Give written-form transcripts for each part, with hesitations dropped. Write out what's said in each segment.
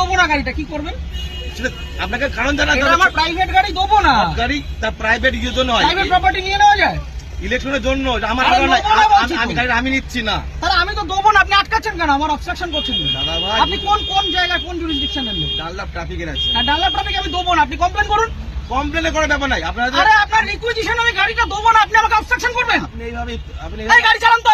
দেবো না গাড়িটা, কি করবেন? আপনাকে কারণ জানা এটা আমার প্রাইভেট গাড়ি, দেবো না। গাড়ি তার প্রাইভেট ইউজের জন্য হয়, প্রাইভেট প্রপার্টি নিয়ে নেওয়া যায় ইলেকশনের জন্য। আমার আরে কারণ নেবো না বলছি তো। আমি গাড়ি আমি নিচ্ছি না। তাহলে আমি তো দেবো না, আপনি আটকাচ্ছেন কেন? আমার অবস্ট্রাকশন করছেন দাদা ভাই, আপনি। কোন জায়গায় কোন জুরিসডিকশনের লোক? ডাল্লাপ ট্রাফিকের আছে। ডাল্লাপ ট্রাফিক আমি দেবো না, আপনি কমপ্লেন করুন। কমপ্লেন করার ব্যাপার নাই আপনারা। আরে আপনার রিকুইজিশন আমি গাড়িটা দেবো না, আপনি আমাকে অবস্ট্রাকশন করবেন? আপনি এইভাবে এই গাড়ি চালান তো,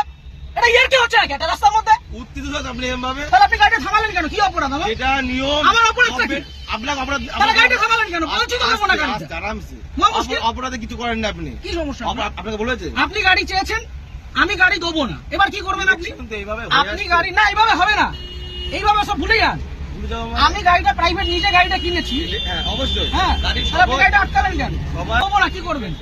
এটা ইয়ার কি হচ্ছে নাকি একটা রাস্তার মধ্যে? উত্তেজিত হচ্ছেন আপনি এভাবে। তাহলে আপনি গাড়িটা থামালেন কেন? কি অপরাধ আমার? এটা নিয়ম। আমার অপরাধটা কি? আপনাকে অপরাধ। তাহলে গাড়িটা থামালেন কেন? বলছি তো দেবো না গাড়িটা। আরামসে মুশকিল। অপরাধে কিছু করেন না আপনি। কি সমস্যা? আপনাকে বলেছে আপনি গাড়ি চেয়েছেন, আমি গাড়ি দেবো না, এবার কি করবেন আপনি? কিন্তু এইভাবে আপনি গাড়ি না, এইভাবে হবে না, এইভাবে সব ভুলে যান। আমি গাড়িটা প্রাইভেট নিজে গাড়িটা কিনেছি। হ্যাঁ অবশ্যই। হ্যাঁ, গাড়ি তাহলে আপনি গাড়িটা আটকালেন কেন? সবাই- দেবো না, কি করবেন?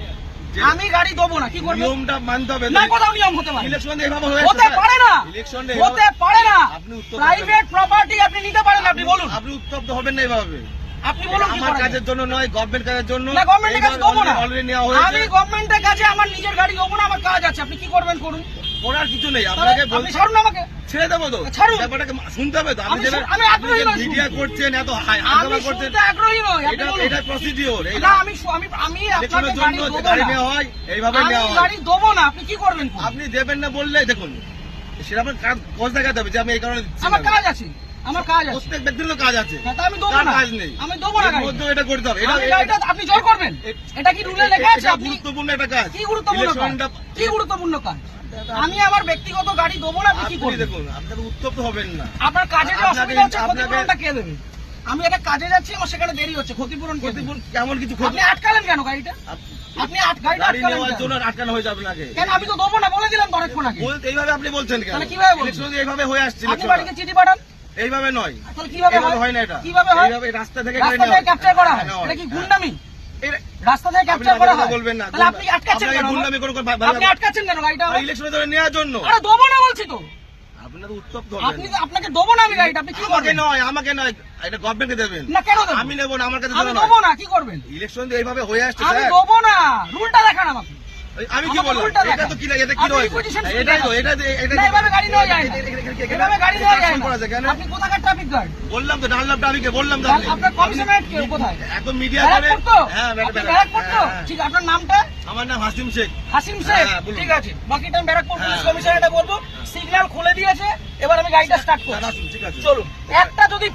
আমি গাড়ি দেবো না, কি করবেন? নিয়মটা মানতে হবে। না, কোথাও নিয়ম হতে পারে? ইলেকশন এইভাবে হয়ে হতে পারে না, ইলেকশন হতে পারে না। আপনি উত্তর প্রাইভেট প্রপার্টি আপনি নিতে পারেন, আপনি বলুন। আপনি উত্তপ্ত হবেন না এইভাবে। আপনি বলুন কি আমার করা কাজের যায়? জন্য নয়, গভর্নমেন্ট কাজের জন্য। না, গভর্নমেন্টের কাছে দেবো না। অলরেডি নেওয়া আমি হয়েছে। গভর্নমেন্টের কাছে আমার নিজের গাড়ি দেবো না, আমার কাজ আছে, আপনি কি করবেন করুন। করার কিছু নেই, তাহলে আপনাকে আপনি বলছি ছাড়ুন আমাকে। ছেড়ে দেবো তো। ছাড়ুন। ব্যাপারটাকে শুনতে হবে তো। আপনি আমি আগ্রহী নই মিডিয়া শুনতে। করছেন, এত আমি হাঙ্গামা করছেন, শুনতে আগ্রহী নই, আপনি এটা বলুন। এটা প্রসিডিওর। না, আমি আপনাকে ইলেকশনের গাড়ি জন্য দেবো গাড়ি না। নেওয়া হয়, এইভাবে আমি নেওয়া হয়। গাড়ি দেবো না, আপনি কি করবেন করুন। আপনি দেবেন না বললে দেখুন সেটা আপনার কাজ দেখাতে হবে যে আমি এই কারণে দিচ্ছি আমার না। কাজ আছে, আমার কাজ আছে। প্রত্যেক ব্যক্তির তো কাজ আছে, তা আমি দেবো কার না, কাজ নেই? আমি দেবো না এর গাড়ি। মধ্যেও এটা করতে হবে। আমি গাড়িটা আপনি জোর করবেন, এটা কি রুলে লেখা আছে? এটা আপনি গুরুত্বপূর্ণ একটা কাজ। কি গুরুত্বপূর্ণ কাজ? ইলেকশনটা কি গুরুত্বপূর্ণ কাজ? আমি আমার ব্যক্তিগত গাড়ি দেবো না, আপনি কি আপনি করবেন? দেখুন, আপনারা উত্তপ্ত হবেন না। আপনার কাজে যে আপনাকে- অসুবিধা হচ্ছে, আপনাকে- ক্ষতিপূরণটা কে দেবে? আমি একটা কাজে যাচ্ছি, আমার সেখানে দেরি হচ্ছে, ক্ষতিপূরণ কে দেবে? ক্ষতিপূরণ কেমন কিছু আপনি আটকালেন কেন গাড়িটা? আপনি গাড়িটা গাড়ি আটকালেন নেওয়ার কেন? জন্য আটকানো হয়েছে আপনাকে। কেন? আমি তো দেবো না বলে দিলাম তো অনেকক্ষণ আগে। বলতে এইভাবে আপনি বলছেন কেন? তাহলে কিভাবে বলছেন? ইলেকশন এইভাবে হয়ে আসছে। আপনি ইলেকশনটা। বাড়িতে চিঠি পাঠান, এইভাবে নয়, তাহলে কিভাবে এইভাবে হয়? হয় না এটা। কিভাবে হয়? এইভাবে রাস্তা থেকে রাস্তা থেকে ক্যাপচার করা হয়, এটা কি গুন্ডামি? এটা- রাস্তা থেকে আপনি ক্যাপচার করা হয়, বলবেন না। তাহলে আপনি আটকাচ্ছেন আপনাকে কেন? গুন্ডামি করে আপনি আটকাচ্ছেন কেন গাড়িটা? ইলেকশনে ধরে নেওয়ার জন্য। আরে দেবো না বলছি তো। আপনারা উত্তপ্ত আপনি হবেন। আপনাকে দেবো না আমি গাড়িটা, আপনি কি আমাকে করবেন? নয়, আমাকে নয়, এটা গভর্নমেন্টকে দেবেন। না, কেন দেবো? আমি নেবো না, আমার কাছে আমি দেবো দেবো না। না, কি করবেন? ইলেকশন এইভাবে হয়ে আসছে আমি স্যার। দেবো না, রুলটা দেখান আমাকে। আমি কি আমাকে বললাম? উল্টা এটা দেখান। তো কি না, এটা কি আপনি রয়েছে? requisition slip এটাই তো, দেখান। এটা না, এভাবে গাড়ি নেওয়া যায় না। এভাবে গাড়ি নেওয়া যায় না। করা যায় কেন? আপনি কোথাকার ট্রাফিক গার্ড? বললাম তো, ডানলাম ট্রাফিকে বললাম তো। আপনার কমিশনারেট কোথায়? একদম মিডিয়া করে। ব্যারাকপুর তো? হ্যাঁ, আপনি ব্যারাকপুর তো? হ্যাঁ। ঠিক, আপনার নামটা? আমার নাম হাসিম শেখ। হাসিম শেখ। হ্যাঁ, বলুন। ঠিক আছে, বাকিটা আমি ব্যারাকপুর পুলিশ হ্যাঁ। কমিশনারেটে বলবো। সিগন্যাল খুলে দিয়েছে, এবার আমি গাড়িটা স্টার্ট করছি। আসুন, ঠিক আছে। চলুন। একটা যদি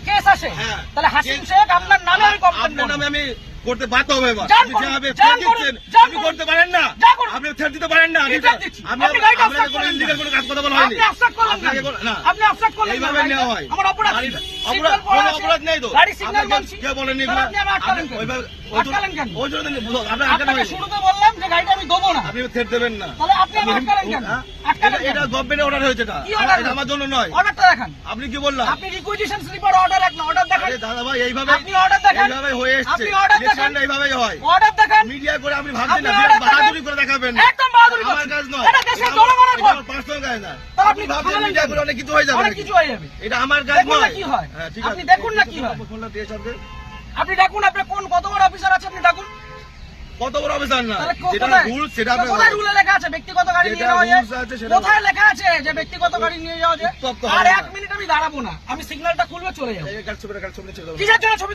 কেস আসে, হ্যাঁ। তাহলে হাসিম শেখ আপনার নামে আমি কমপ্লেন আপনার করব। নামে আমি করতে বাধ্য হবে এবার। যান আপনি করুন, যেভাবে যান threat করুন, দিচ্ছেন, যান আপনি করুন। করতে পারেন না। যান করুন। আপনি threat দিতে পারেন না। কি threat দিচ্ছি? আমি আপনি গাড়িটা আপনাকে obstruct কোনো করলেন illegal কেন? কোনো কাজ কথা বলা হয়নি। আপনি obstruct করলেন আপনাকে কেন? না। আপনি obstruct করলেন কেন এইভাবে গাড়িটা? নেওয়া হয়। আমার অপরাধ কি? অপরাধ, Signal পড়া কোনো আছে। অপরাধ নেই তো। গাড়ি সিগন্যাল আপনাকে মানছি। কে বলেনি? তাহলে আপনি আমার আটকালেন কেন? ওইভাবে- আটকালেন কেন? ওই জন্য আপনার আটকানো আপনাকে হয়নি। শুরুতে বললাম যে গাড়িটা আমি দেবো না। আপনি থ্রেট দেবেন না। তাহলে আপনি আমার আটকালেন কেন? হ্যাঁ? আটকালেন কেন? এটা গভর্নমেন্টের অর্ডার হয়েছে এটা। কি order? এটা আমার জন্য নয়। অর্ডারটা দেখান। আপনি কি বললাম? আপনি রিকুইজিশন স্লিপার অর্ডার রাখুন, অর্ডার দেখান। আরে দাদা ভাই, এইভাবে আপনি order দেখান। এইভাবে হয়ে এসেছে। আপনি order দেখান। ইলেকশনটা এইভাবেই হয়। অর্ডার দেখান। মিডিয়া করে আপনি ভাবছেন আপনি না, order দেখান। বাহাদুরি করে দেখাবেন। একদম বাহাদুরি আমার করছেন। কাজ নয়। এটা দেশের জনগণের ভোট। পার্সোনাল কাজ না। তাহলে আপনি আপনি ভাবছেন থামালেন মিডিয়া কেন? করে অনেক কিছু হয়ে যাবে অনেক নাকি? কিছু হয়ে যাবে। এটা আমার কাজ দেখুন না নয়। কি হয়। হ্যাঁ, ঠিক আপনি আছে। দেখুন না কি হয়। ফোনটা দিয়ে সরকার। আপনি ডাকুন, আপনার কত বড় অফিসার আছে আপনি ডাকুন। কত বড় অফিসার না, তাহলে যেটা কোথায়? রুল সেটা আপনি কোথায় রুলে লেখা আছে ব্যক্তিগত গাড়ি নিয়ে যেটা যাওয়া যায়? rules আছে সেটা কোথায় লেখা আছে যে ব্যক্তিগত গাড়ি নিয়ে যাওয়া যায়? উত্তপ্ত আর হবে এক না। মিনিট আমি দাঁড়াবো না, আমি সিগন্যালটা খুলবে চলে যাবো। এই কাজ ছবিটা ছেড়ে দাও। কিসের জন্য ছবি